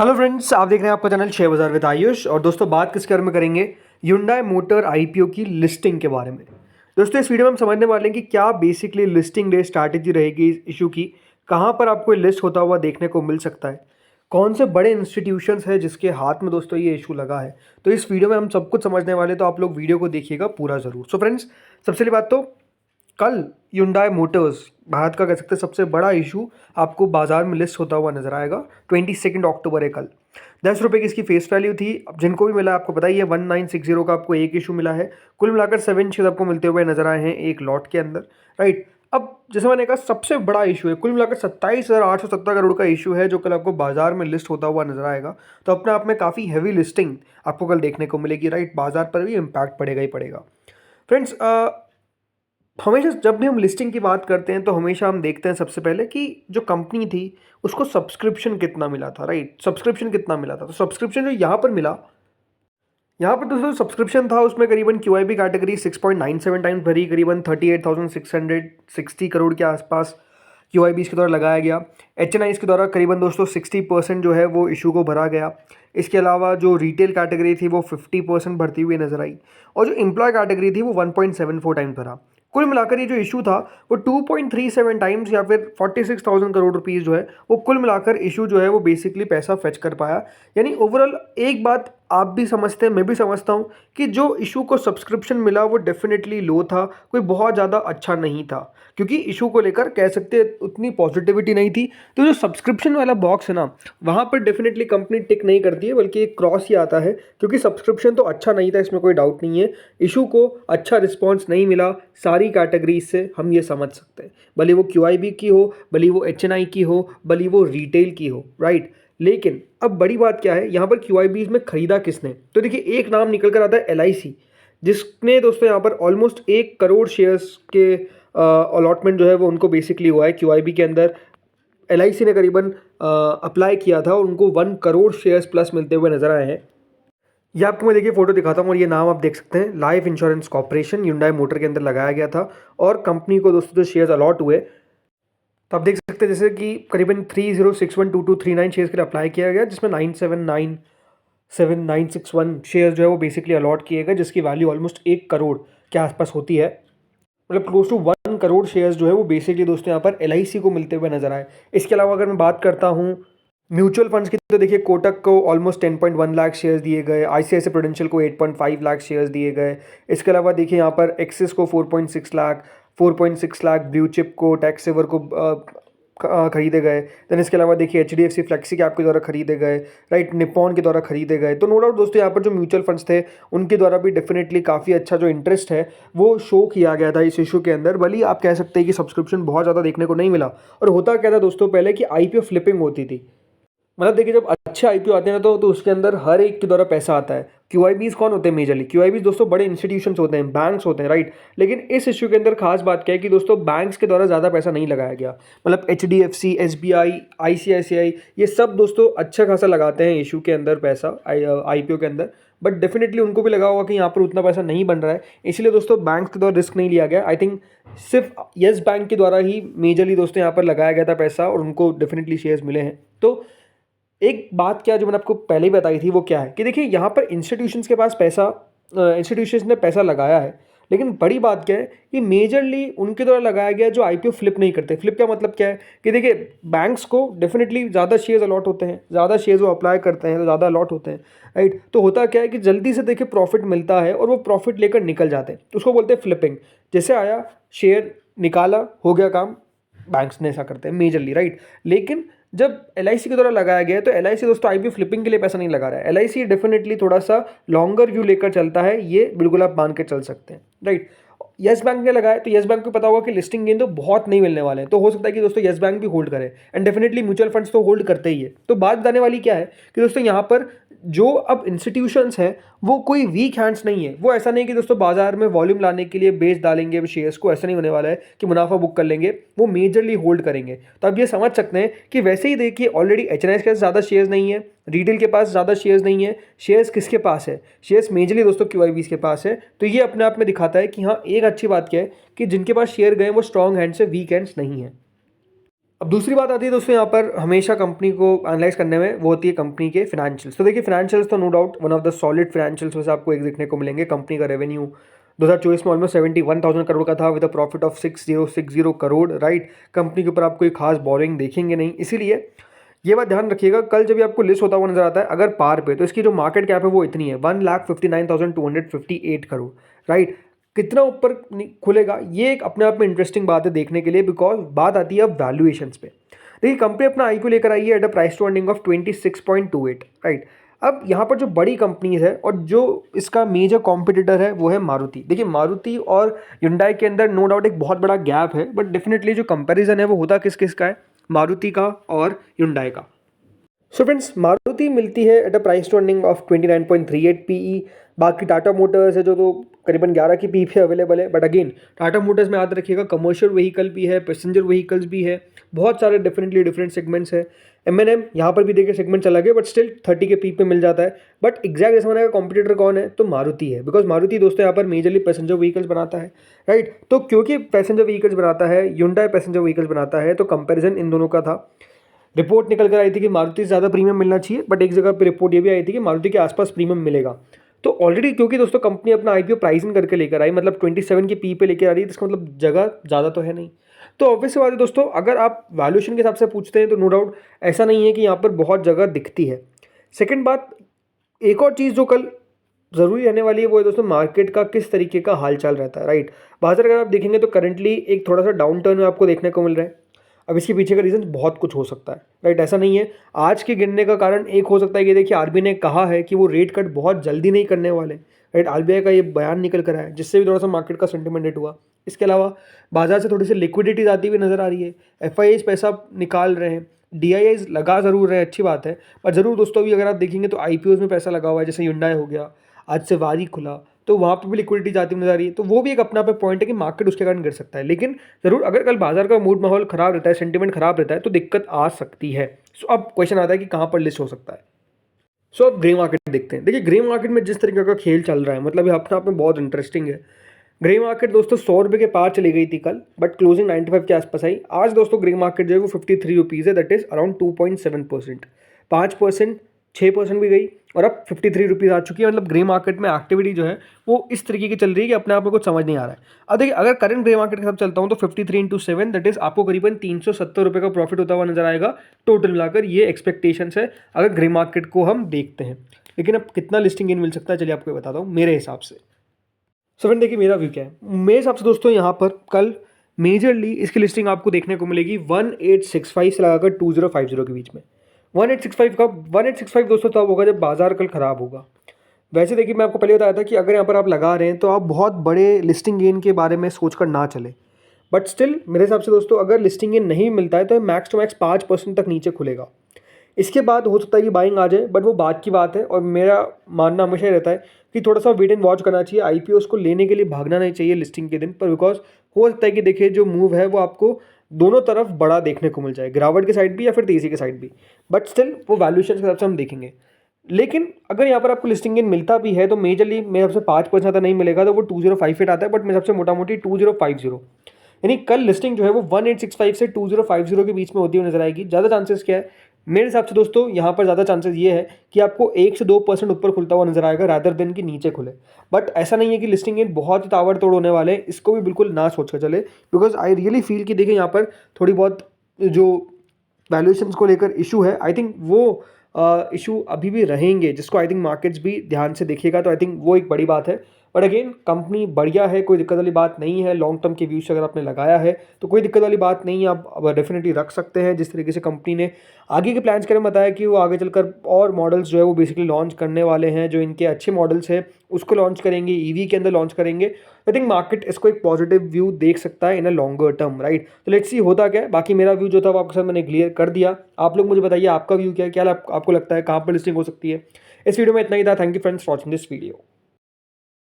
Hello friends, आप देख रहे हैं आपका चैनल शेयर बाजार विद आयुष। और दोस्तों बात किसके बारे में करेंगे? Hyundai मोटर आईपीओ की लिस्टिंग के बारे में। दोस्तों इस वीडियो में हम समझने वाले हैं कि क्या बेसिकली लिस्टिंग डे स्ट्रैटेजी रहेगी इस इशू की, कहाँ पर आपको लिस्ट होता हुआ देखने को मिल सकता है, कौन से बड़े इंस्टीट्यूशंस हैं जिसके हाथ में दोस्तों ये इशू लगा है। तो इस वीडियो में हम सब कुछ समझने वाले हैं, तो आप लोग वीडियो को देखिएगा पूरा ज़रूर। सो फ्रेंड्स, सबसे पहली बात तो कल Hyundai मोटर्स भारत का कह सकते हैं सबसे बड़ा इशू आपको बाजार में लिस्ट होता हुआ नजर आएगा। 22 अक्टूबर है कल। 10 रुपये की इसकी फेस वैल्यू थी। अब जिनको भी मिला आपको पता ही है, 1960 का आपको एक इशू मिला है। कुल मिलाकर 7 शेयर आपको मिलते हुए नजर आए हैं एक लॉट के अंदर, राइट। अब जैसे मैंने कहा सबसे बड़ा इशू है, कुल मिलाकर 27,870 करोड़ का इशू है जो कल आपको बाजार में लिस्ट होता हुआ नजर आएगा। तो अपने आप में काफ़ी हैवी लिस्टिंग आपको कल देखने को मिलेगी, राइट। बाजार पर भी इम्पैक्ट पड़ेगा ही पड़ेगा। फ्रेंड्स, हमेशा जब भी हम लिस्टिंग की बात करते हैं तो हमेशा हम देखते हैं सबसे पहले कि जो कंपनी थी उसको सब्सक्रिप्शन कितना मिला था, राइट। सब्सक्रिप्शन कितना मिला था, तो सब्सक्रिप्शन जो यहाँ पर मिला, यहाँ पर दोस्तों सब्सक्रिप्शन था उसमें करीबन QIB कैटेगरी 6.97 टाइम्स भरी, करीबन 38,660 करोड़ के आसपास QIB इसके द्वारा लगाया गया। HNI के द्वारा करीबन दोस्तों 60% जो है वो इशू को भरा गया। इसके अलावा जो रिटेल कैटेगरी थी वो 50% भरती हुई नजर आई, और जो एम्प्लॉय कैटेगरी थी वो 1.74 टाइम्स भरा। कुल मिलाकर ये जो इशू था वो 2.37 टाइम्स या फिर 46,000 करोड़ रुपीज़ जो है वो कुल मिलाकर इशू जो है वो बेसिकली पैसा फेच कर पाया। यानी ओवरऑल एक बात आप भी समझते हैं, मैं भी समझता हूँ कि जो इशू को सब्सक्रिप्शन मिला वो डेफिनेटली लो था, कोई बहुत ज़्यादा अच्छा नहीं था, क्योंकि इशू को लेकर कह सकते हैं उतनी पॉजिटिविटी नहीं थी। तो जो सब्सक्रिप्शन वाला बॉक्स है ना, वहाँ पर डेफिनेटली कंपनी टिक नहीं करती है, बल्कि एक क्रॉस ही आता है, क्योंकि सब्सक्रिप्शन तो अच्छा नहीं था, इसमें कोई डाउट नहीं है। इशू को अच्छा रिस्पॉन्स नहीं मिला सारी कैटेगरीज से, हम ये समझ सकते हैं, भले वो QIB की हो, भले वो HNI की हो, भले वो रिटेल की हो, राइट। लेकिन अब बड़ी बात क्या है, यहाँ पर QIBs में खरीदा किसने? तो देखिए एक नाम निकल कर आता है LIC, जिसने दोस्तों यहाँ पर ऑलमोस्ट 1 करोड़ शेयर्स के अलॉटमेंट जो है वो उनको बेसिकली हुआ है QIB के अंदर। LIC ने करीबन अप्लाई किया था और उनको 1 करोड़ शेयर्स प्लस मिलते हुए नजर आए हैं। ये आपको मैं देखिए फोटो दिखाता हूँ, और ये नाम आप देख सकते हैं, life insurance corporation Hyundai motor के अंदर लगाया गया था। और कंपनी को दोस्तों जो शेयर्स अलॉट हुए, तो आप देख सकते हैं जैसे कि करीबन 30612239 शेयर्स के लिए अप्लाई किया गया, जिसमें 979,961 शेयर्स जो है वो बेसिकली अलॉट किए गए, जिसकी वैल्यू ऑलमोस्ट 1 करोड़ के आसपास होती है। मतलब क्लोज टू 1 करोड़ शेयर्स जो है वो बेसिकली दोस्तों यहाँ पर LIC को मिलते हुए नजर आए। इसके अलावा अगर मैं बात करता हूँ म्यूचुअल फंड्स की, तो देखिए कोटक को ऑलमोस्ट 10.1 लाख शेयर्स दिए गए, ICICI प्रूडेंशियल को 8.5 लाख शेयर्स दिए गए। इसके अलावा देखिए यहाँ पर एक्सिस को 4.6 लाख, ब्लू चिप को, टैक्स सेवर को खरीदे गए। देन इसके अलावा देखिए HDFC फ्लेक्सी कैप के द्वारा खरीदे गए, राइट, निप्पॉन के द्वारा खरीदे गए। तो नो डाउट दोस्तों यहाँ पर जो म्यूचुअल फंड्स थे उनके द्वारा भी डेफिनेटली काफ़ी अच्छा जो इंटरेस्ट है वो शो किया गया था इस इशू के अंदर। भले आप कह सकते हैं कि सब्सक्रिप्शन बहुत ज़्यादा देखने को नहीं मिला, और होता क्या था दोस्तों पहले कि IPO फ्लिपिंग होती थी। मतलब देखिए जब अच्छे IPO आते हैं ना तो उसके अंदर हर एक के द्वारा पैसा आता है। QIBs कौन होते हैं? मेजरली QIBs दोस्तों बड़े इंस्टीट्यूशंस होते हैं, बैंक्स होते हैं, राइट। लेकिन इस इश्यू के अंदर खास बात क्या है कि दोस्तों बैंक्स के द्वारा ज़्यादा पैसा नहीं लगाया गया। मतलब HDFC, SBI, ICICI ये सब दोस्तों अच्छा खासा लगाते हैं इशू के अंदर पैसा IPO के अंदर, बट डेफिनेटली उनको भी लगा होगा कि यहाँ पर उतना पैसा नहीं बन रहा है, इसलिए दोस्तों बैंक्स के द्वारा रिस्क नहीं लिया गया। आई थिंक सिर्फ येस बैंक के द्वारा ही मेजरली दोस्तों यहाँ पर लगाया गया था पैसा, और उनको डेफिनेटली शेयर्स मिले हैं। तो एक बात क्या जो मैंने आपको पहले ही बताई थी वो क्या है कि देखिए यहाँ पर इंस्टीट्यूशंस के पास पैसा, इंस्टीट्यूशंस ने पैसा लगाया है, लेकिन बड़ी बात क्या है कि मेजरली उनके द्वारा लगाया गया जो IPO फ्लिप नहीं करते। फ्लिप का मतलब क्या है कि देखिए बैंक्स को डेफिनेटली ज़्यादा शेयर्स अलॉट होते हैं, ज़्यादा शेयर्स वो अप्लाई करते हैं तो ज़्यादा अलॉट होते हैं, राइट। तो होता क्या है कि जल्दी से देखिए प्रॉफिट मिलता है और वो प्रॉफिट लेकर निकल जाते हैं, तो उसको बोलते हैं फ्लिपिंग। जैसे आया शेयर निकाला, हो गया काम, बैंक्स ने ऐसा करते हैं मेजरली, राइट। लेकिन जब LIC के द्वारा लगाया गया है तो LIC दोस्तों IPO फ्लिपिंग के लिए पैसा नहीं लगा रहा है। LIC डेफिनेटली थोड़ा सा लॉन्गर व्यू लेकर चलता है, ये बिल्कुल आप मान के चल सकते हैं, राइट। येस बैंक ने लगाया तो येस बैंक को पता होगा कि लिस्टिंग गेन तो बहुत नहीं मिलने वाले हैं, तो हो सकता है कि दोस्तों येस बैंक भी होल्ड करे, एंड डेफिनेटली म्यूचुअल फंड्स तो होल्ड करते ही है। तो बात बताने वाली क्या है कि दोस्तों यहाँ पर जो अब इंस्टीट्यूशंस हैं वो कोई वीक हैंड्स नहीं है। वो ऐसा नहीं कि दोस्तों बाजार में वॉल्यूम लाने के लिए बेच डालेंगे शेयर्स को, ऐसा नहीं होने वाला है कि मुनाफा बुक कर लेंगे, वो मेजरली होल्ड करेंगे। तो आप ये समझ सकते हैं कि वैसे ही देखिए ऑलरेडी HNI के पास ज़्यादा शेयर्स नहीं है, रिटेल के पास ज़्यादा शेयर्स नहीं है, शेयर्स किसके पास है? शेयर्स मेजरली दोस्तों QIBs के पास है। तो ये अपने आप में दिखाता है कि हाँ, एक अच्छी बात क्या है कि जिनके पास शेयर गए वो स्ट्रॉन्ग हैंड्स है, वीक हैंड्स नहीं है। अब दूसरी बात आती है दोस्तों यहाँ पर हमेशा कंपनी को एनालाइज करने में, वो होती है कंपनी के फिनेंशियल्स। तो देखिए फिनेंशियल्स तो no doubt one of the solid financials में से आपको एक देखने को मिलेंगे। कंपनी का रेवेन्यू 2024 में ऑलमोस्ट 71,000 करोड़ का था with a profit of 6060 crore, right. Company के ऊपर आप कोई खास बोरिंग देखेंगे नहीं, इसीलिए ये बात ध्यान रखिएगा। कल जब ये आपको लिस्ट होता हुआ नजर आता है अगर पार पे, तो इसकी जो मार्केट कैप है वो इतनी है 1,59,258 करोड़, राइट। कितना ऊपर खुलेगा ये एक अपने आप में इंटरेस्टिंग बात है देखने के लिए, बिकॉज बात आती है अब वैल्यूएशंस पे। देखिए कंपनी अपना आईपीओ लेकर आई है at a price to earning of 26.28, right. अब यहाँ पर जो बड़ी कंपनीज है और जो इसका मेजर कॉम्पिटिटर है वो है मारुति। देखिए मारुति और Hyundai के अंदर नो डाउट एक बहुत बड़ा गैप है, बट डेफिनेटली जो कंपैरिजन है वो होता किस किस का है, मारुति का और Hyundai का। सो फ्रेंड्स मारुति मिलती है at a price to earning of 29.38 PE. बाकी टाटा मोटर्स है जो तो करीबन 11 की पी पे अवेलेबल है, बट अगेन टाटा मोटर्स में याद रखिएगा कमर्शियल व्हीकल भी है, पैसेंजर व्हीकल्स भी है, बहुत सारे डेफिनेटली डिफरेंट सेगमेंट्स है। M&M यहाँ पर भी देखिए सेगमेंट चला गया, बट स्टिल 30 के पी पे मिल जाता है। बट एग्जैक्ट ऐसा होने का कॉम्पिटिटर कौन है, तो मारुति है, बिकॉज मारुति दोस्तों यहाँ पर मेजरली पैसेंजर व्हीकल्स बनाता है, राइट। तो क्योंकि पैसेंजर व्हीकल्स बनाता है, Hyundai पैसेंजर व्हीकल्स बनाता है, तो कंपेरिजन इन दोनों का था। रिपोर्ट निकल कर आई थी कि मारुति से ज़्यादा प्रीमियम मिलना चाहिए, बट एक जगह पे रिपोर्ट ये भी आई थी कि मारुति के आसपास प्रीमियम मिलेगा। तो ऑलरेडी क्योंकि दोस्तों कंपनी अपना आईपीओ प्राइसिंग करके लेकर आई, मतलब 27 की पी पे लेकर आ रही है, तो इसका मतलब जगह ज़्यादा तो है नहीं। तो ऑब्वियस बात है दोस्तों, अगर आप वैल्यूएशन के हिसाब से पूछते हैं तो नो डाउट ऐसा नहीं है कि यहाँ पर बहुत जगह दिखती है। सेकेंड बात, एक और चीज़ जो कल ज़रूरी रहने वाली है वो है दोस्तों मार्केट का किस तरीके का हालचाल रहता है, राइट। बाजार अगर आप देखेंगे तो करंटली एक थोड़ा सा डाउन टर्न में आपको देखने को मिल रहा है। अब इसके पीछे का रीज़न बहुत कुछ हो सकता है, राइट। ऐसा नहीं है, आज के गिरने का कारण एक हो सकता है कि देखिए आरबीआई ने कहा है कि वो रेट कट बहुत जल्दी नहीं करने वाले, राइट। आरबीआई का ये बयान निकल कर आया है, जिससे भी थोड़ा सा मार्केट का सेंटिमेंट हिट हुआ। इसके अलावा बाजार से थोड़ी सी लिक्विडिटी आती हुई नजर आ रही है, एफआईआईज पैसा निकाल रहे हैं, डीआईआईज लगा जरूर रहे हैं, अच्छी बात है। पर जरूर दोस्तों अभी अगर आप देखेंगे तो आईपीओ में पैसा लगा हुआ है, जैसे Hyundai हो गया, आज से वारी खुला, तो वहाँ पे भी लिक्विडिटी जाती हुई नजर आ रही है। तो वो भी एक अपना पे पॉइंट है कि मार्केट उसके कारण गिर सकता है, लेकिन जरूर अगर कल बाजार का मूड माहौल खराब रहता है, सेंटिमेंट खराब रहता है, तो दिक्कत आ सकती है। सो अब क्वेश्चन आता है कि कहाँ पर लिस्ट हो सकता है। सो अब ग्रे मार्केट देखते हैं। देखिए ग्रे मार्केट में जिस तरीके का खेल चल रहा है, मतलब ये अपने आप में बहुत इंटरेस्टिंग है। ग्रे मार्केट दोस्तों 100 रुपये के पार चली गई थी कल, बट क्लोजिंग 95 के आसपास आई। आज दोस्तों ग्रे मार्केट जो है वो 53 रुपीज़ है, दैट इज अराउंड 2.7%, 5%, 6% भी गई और अब 53 रुपीज़ आ चुकी है। मतलब ग्रे मार्केट में एक्टिविटी जो है वो इस तरीके की चल रही है कि अपने आप में कुछ समझ नहीं आ रहा है। अब देखिए अगर करंट ग्रे मार्केट के साथ चलता हूँ तो 53 इंटू 7 दैट इज आपको करीबन 370 रुपये का प्रॉफिट होता हुआ नजर आएगा टोटल मिलाकर। ये एक्सपेक्टेशंस है अगर ग्रे मार्केट को हम देखते हैं, लेकिन अब कितना लिस्टिंग गेन मिल सकता है चलिए आपको बताता हूँ मेरे हिसाब से। सो फ्रेंड देखिए मेरा व्यू क्या है, मेरे हिसाब से दोस्तों यहाँ पर कल मेजरली इसकी लिस्टिंग आपको देखने को मिलेगी 1865 से लगाकर 2050 के बीच में। 1865 का 1865 दोस्तों तब होगा जब बाजार कल खराब होगा। वैसे देखिए मैं आपको पहले बताया था कि अगर यहाँ पर आप लगा रहे हैं तो आप बहुत बड़े लिस्टिंग गेन के बारे में सोचकर ना चले, बट स्टिल मेरे हिसाब से दोस्तों अगर लिस्टिंग गेन नहीं मिलता है तो मैक्स टू मैक्स 5% तक नीचे खुलेगा। इसके बाद हो सकता है कि बाइंग आ जाए, बट वो बात की बात है। और मेरा मानना हमेशा ही रहता है कि थोड़ा सा वेट एंड वॉच करना चाहिए। आईपीओ को लेने के लिए भागना नहीं चाहिए लिस्टिंग के दिन पर, बिकॉज हो सकता है कि देखिए जो मूव है वो आपको दोनों तरफ बड़ा देखने को मिल जाए, गिरावट के साइड भी या फिर तेजी के साइड भी, बट स्टिल वो वैल्यूएशन के हिसाब से हम देखेंगे। लेकिन अगर यहाँ पर आपको लिस्टिंग गेन मिलता भी है तो मेजरली मेरे हिसाब से 5% ज़्यादा नहीं मिलेगा, तो वो 2058 आता है, बट मेरे हिसाब से मोटा मोटी 2050, यानी कल लिस्टिंग जो है वो 1865 से 2050 के बीच में होती हुई नजर आएगी। ज़्यादा चांसेस क्या है मेरे हिसाब से दोस्तों, यहाँ पर ज़्यादा चांसेस ये है कि आपको 1 से 2% ऊपर खुलता हुआ नजर आएगा रादर देन कि नीचे खुले। बट ऐसा नहीं है कि लिस्टिंग गेन बहुत ही ताबड़तोड़ होने वाले हैं, इसको भी बिल्कुल ना सोच कर चले, बिकॉज आई रियली फील कि देखिए यहाँ पर थोड़ी बहुत जो वैल्यूएशंस को लेकर इशू है, आई थिंक वो इशू अभी भी रहेंगे, जिसको आई थिंक मार्केट्स भी ध्यान से देखिएगा, तो आई थिंक वो एक बड़ी बात है। बट अगेन कंपनी बढ़िया है, कोई दिक्कत वाली बात नहीं है। लॉन्ग टर्म के व्यू से अगर आपने लगाया है तो कोई दिक्कत वाली बात नहीं है, आप डेफिनेटली रख सकते हैं। जिस तरीके से कंपनी ने आगे के प्लान्स के बारे में बताया कि वो आगे चलकर और मॉडल्स जो है वो बेसिकली लॉन्च करने वाले हैं, जो इनके अच्छे मॉडल्स हैं उसको लॉन्च करेंगे, ईवी के अंदर लॉन्च करेंगे। आई थिंक मार्केट इसको एक पॉजिटिव व्यू देख सकता है इन अ लॉन्गर टर्म, राइट। तो लेट्स सी होता क्या है। बाकी मेरा व्यू जो था वो आपके साथ मैंने क्लियर कर दिया। आप लोग मुझे बताइए आपका व्यू क्या है, क्या आपको लगता है कहाँ पर लिस्टिंग हो सकती है। इस वीडियो में इतना ही था। Thank you friends for watching this video.